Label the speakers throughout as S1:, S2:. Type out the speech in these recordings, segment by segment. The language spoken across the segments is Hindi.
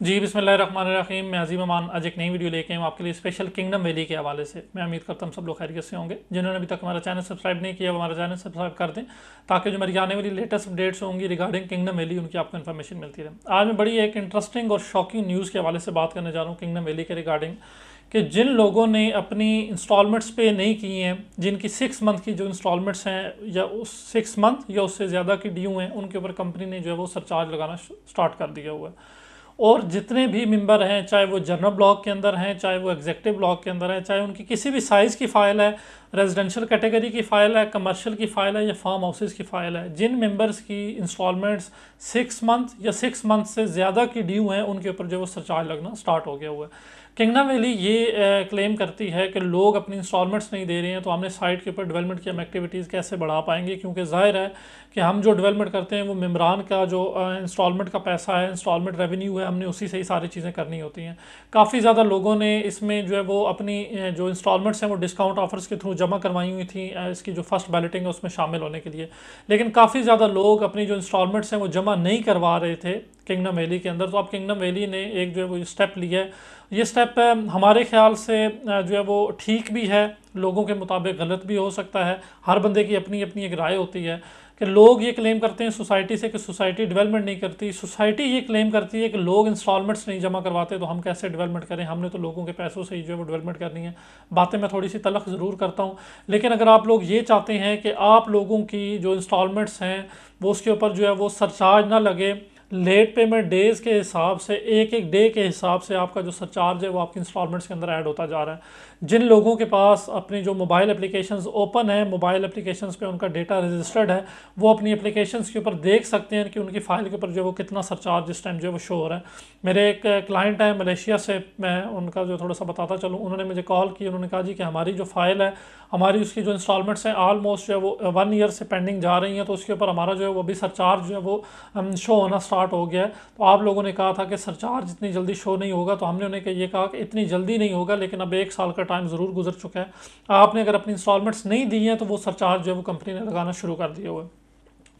S1: जी बिस्मिल्लाहिर्रहमानिर्रहीम। मैं अजीम अमान आज एक नई वीडियो लेके आया हूँ आपके लिए स्पेशल किंगडम वैली के हवाले से। मैं उम्मीद करता हूँ सब लोग खैरियत से होंगे। जिन्होंने अभी तक हमारा चैनल सब्सक्राइब नहीं किया वो हमारा चैनल सब्सक्राइब कर दें ताकि जो हमारी आने वाली लेटेस्ट अपडेट्स होंगी रिगार्डिंग किंगडम वैली उनकी आपको इन्फॉर्मेशन मिलती रहे। आज मैं बड़ी एक इंटरेस्टिंग और शॉकिंग न्यूज़ के हवाले से बात करने जा रहा हूँ किंगडम वैली के रिगार्डिंग कि जिन लोगों ने अपनी इंस्टॉलमेंट्स पे नहीं की हैं, जिनकी 6 मंथ की जो इंस्टॉलमेंट्स हैं या उस 6 मंथ या उससे ज़्यादा की ड्यू हैं, उनके ऊपर कंपनी ने जो है वो सरचार्ज लगाना स्टार्ट कर दिया हुआ है। और जितने भी मेंबर हैं, चाहे वो जनरल ब्लॉक के अंदर हैं, चाहे वो एग्जेक्टिव ब्लॉक के अंदर हैं, चाहे उनकी किसी भी साइज़ की फ़ाइल है, रेजिडेंशियल कैटेगरी की फ़ाइल है, कमर्शियल की फ़ाइल है या फार्म हाउसेस की फ़ाइल है, जिन मेंबर्स की इंस्टॉलमेंट्स 6 मंथ या 6 मंथ से ज़्यादा की ड्यू हैं, उनके ऊपर जो वो सरचार्ज लगना स्टार्ट हो गया हुआ है। किंगडम वैली ये क्लेम करती है कि लोग अपनी इंस्टॉलमेंट्स नहीं दे रहे हैं, तो हमने साइट के ऊपर डेवलपमेंट की हम एक्टिविटीज़ कैसे बढ़ा पाएंगे, क्योंकि ज़ाहिर है कि हम जो डेवलपमेंट करते हैं वो मेम्बरान का जो इंस्टॉलमेंट का पैसा है, इंस्टॉलमेंट रेवेन्यू है, हमने उसी से ही सारी चीज़ें करनी होती हैं। काफ़ी ज़्यादा लोगों ने इसमें जो है वो अपनी जो इंस्टॉलमेंट्स हैं वो डिस्काउंट ऑफर्स के थ्रू जमा करवाई हुई थी इसकी जो फर्स्ट बैलेटिंग है उसमें शामिल होने के लिए। लेकिन काफ़ी ज़्यादा लोग अपनी जो इंस्टॉलमेंट्स हैं वो जमा नहीं करवा रहे थे किंगडम वैली के अंदर। तो अब किंगडम वैली ने एक जो है वो स्टेप लिया है। ये स्टेप हमारे ख्याल से जो है वो ठीक भी है, लोगों के मुताबिक गलत भी हो सकता है। हर बंदे की अपनी अपनी एक राय होती है कि लोग ये क्लेम करते हैं सोसाइटी से कि सोसाइटी डेवलपमेंट नहीं करती, सोसाइटी ये क्लेम करती है कि लोग इंस्टॉलमेंट्स नहीं जमा करवाते, तो हम कैसे डेवलपमेंट करें, हमने तो लोगों के पैसों से ही जो है वो डेवलपमेंट करनी है। बातें मैं थोड़ी सी तलख ज़रूर करता हूँ, लेकिन अगर आप लोग ये चाहते हैं कि आप लोगों की जो इंस्टॉलमेंट्स हैं वो उसके ऊपर जो है वो सरचार्ज ना लगे, लेट पेमेंट डेज़ के हिसाब से, एक एक डे के हिसाब से आपका जो सरचार्ज है वो आपकी इंस्टॉलमेंट्स के अंदर ऐड होता जा रहा है। जिन लोगों के पास अपनी जो मोबाइल एप्लीकेशंस ओपन है, मोबाइल एप्लीकेशंस पे उनका डेटा रजिस्टर्ड है, वो अपनी एप्लीकेशंस के ऊपर देख सकते हैं कि उनकी फ़ाइल के ऊपर जो वो कितना सरचार्ज इस टाइम जो है वो शो हो रहा है। मेरे एक क्लाइंट है मलेशिया से, मैं उनका जो थोड़ा सा बताता चलूँ, उन्होंने मुझे कॉल की, उन्होंने कहा जी कि हमारी जो फ़ाइल है, हमारी उसकी जो इंस्टॉलमेंट्स हैं ऑलमोस्ट जो है वो 1 ईयर से पेंडिंग जा रही हैं, तो उसके ऊपर हमारा जो है वो भी सरचार्ज जो है वो शो होना स्टार्ट हो गया है। तो आप लोगों ने कहा था कि सरचार्ज इतनी जल्दी शो नहीं होगा, तो हमने उन्हें ये कहा कि इतनी जल्दी नहीं होगा, लेकिन अब 1 साल का टाइम ज़रूर गुजर चुका है। आपने अगर अपनी इंस्टॉलमेंट्स नहीं दी हैं तो वो सरचार्ज जो है वो कंपनी ने लगाना शुरू कर दिया हुआ है।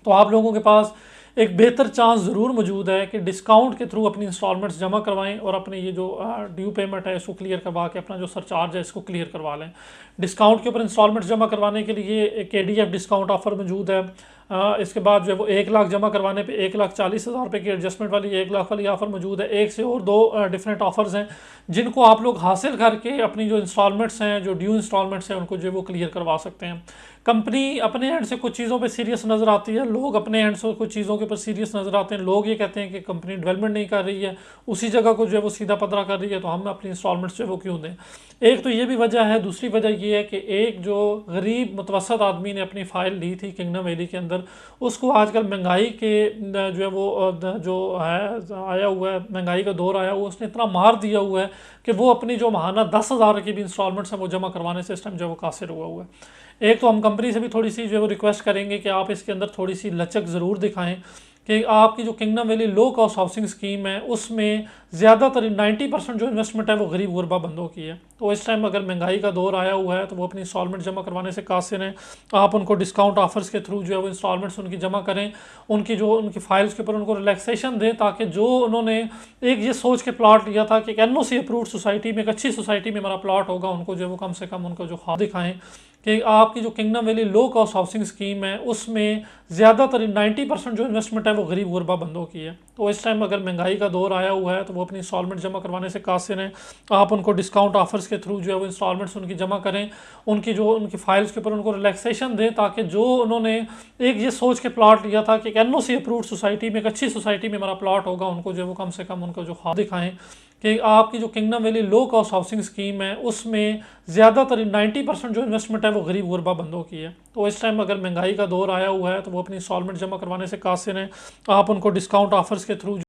S1: तो आप लोगों के पास एक बेहतर चांस ज़रूर मौजूद है कि डिस्काउंट के थ्रू अपनी इंस्टॉलमेंट्स जमा करवाएं और अपने ये जो ड्यू पेमेंट है इसको क्लियर करवा के अपना जो सरचार्ज है इसको क्लियर करवा लें। डिस्काउंट के ऊपर इंस्टॉलमेंट्स जमा करवाने के लिए एक KDF डिस्काउंट ऑफर मौजूद है। इसके बाद जो है वो 1 लाख जमा करवाने पे 1,40,000 रुपये की एडजस्टमेंट वाली 1 लाख वाली ऑफ़र मौजूद है। एक से और 2 डिफरेंट ऑफर्स हैं जिनको आप लोग हासिल करके अपनी जो इंस्टॉलमेंट्स हैं, जो ड्यू इंस्टॉलमेंट्स हैं, उनको जो है वो क्लियर करवा सकते हैं। कंपनी अपने एंड से कुछ चीज़ों पे सीरियस नज़र आती है, लोग अपने एंड से कुछ चीज़ों के ऊपर सीरियस नज़र आते हैं। लोग ये कहते हैं कि कंपनी डेवलपमेंट नहीं कर रही है, उसी जगह को जो है वो सीधा पदरा कर रही है, तो हम अपनी इंस्टॉलमेंट्स जो है वो क्यों दें। एक तो ये भी वजह है, दूसरी वजह ये है कि एक जो गरीब मुतवसत आदमी ने अपनी फ़ाइल ली थी किंगडम वैली के अंदर, उसको आजकल महंगाई के जो है वो जो है आया हुआ है, महंगाई का दौर आया हुआ, उसने इतना मार दिया हुआ है कि वो अपनी जो माहाना 10,000 की भी इंस्टॉलमेंट्स हैं वो जमा करवाने से इस टाइम जो है वो कासिर हुआ है। एक तो हम कंपनी से भी थोड़ी सी जो है वो रिक्वेस्ट करेंगे कि आप इसके अंदर थोड़ी सी लचक ज़रूर दिखाएं कि आपकी जो kingdom valley low cost housing scheme है उसमें ज़्यादातर 90% जो इन्वेस्टमेंट है वो गरीब गुरबा बंदों की है। तो इस टाइम अगर महंगाई का दौर आया हुआ है तो वो अपनी इंस्टॉलमेंट जमा करवाने से कासिर हैं। आप उनको डिस्काउंट ऑफर्स के थ्रू जो है वो इंस्टॉलमेंट्स उनकी जमा करें, उनकी फाइल्स के ऊपर उनको रिलैक्सेशन दें, ताकि जो उन्होंने एक ये सोच के प्लॉट लिया था कि एक NOC अप्रूव्ड सोसाइटी में, एक अच्छी सोसाइटी में हमारा प्लॉट होगा, उनको जो है वो कम से कम उनको जो ख्वाब दिखाएं कि आपकी जो kingdom valley low cost housing scheme है उसमें ज़्यादातर 90% जो इन्वेस्टमेंट है वो गरीब गुरबा बंदों की है। तो इस टाइम अगर महंगाई का दौर आया हुआ है तो वो अपनी इंस्टॉलमेंट जमा करवाने से कासिर हैं। आप उनको डिस्काउंट ऑफर्स के थ्रू जो है वो इंस्टॉलमेंट्स उनकी जमा करें, उनकी फाइल्स के ऊपर उनको रिलैक्सेशन दें, ताकि जो उन्होंने एक ये सोच के प्लॉट लिया था कि एक NOC अप्रूव्ड सोसाइटी में, एक अच्छी सोसाइटी में हमारा प्लॉट होगा, उनको जो है वो कम से कम उनको जो ख्वाब दिखाएं कि आपकी जो kingdom valley low cost housing scheme है उसमें ज़्यादातर 90% जो इन्वेस्टमेंट है वो गरीब गुरबा बंदों की है। तो इस टाइम अगर महंगाई का दौर आया हुआ है तो वो अपनी इंस्टॉलमेंट जमा करवाने से कासिर हैं। आप उनको डिस्काउंट ऑफर्स के थ्रू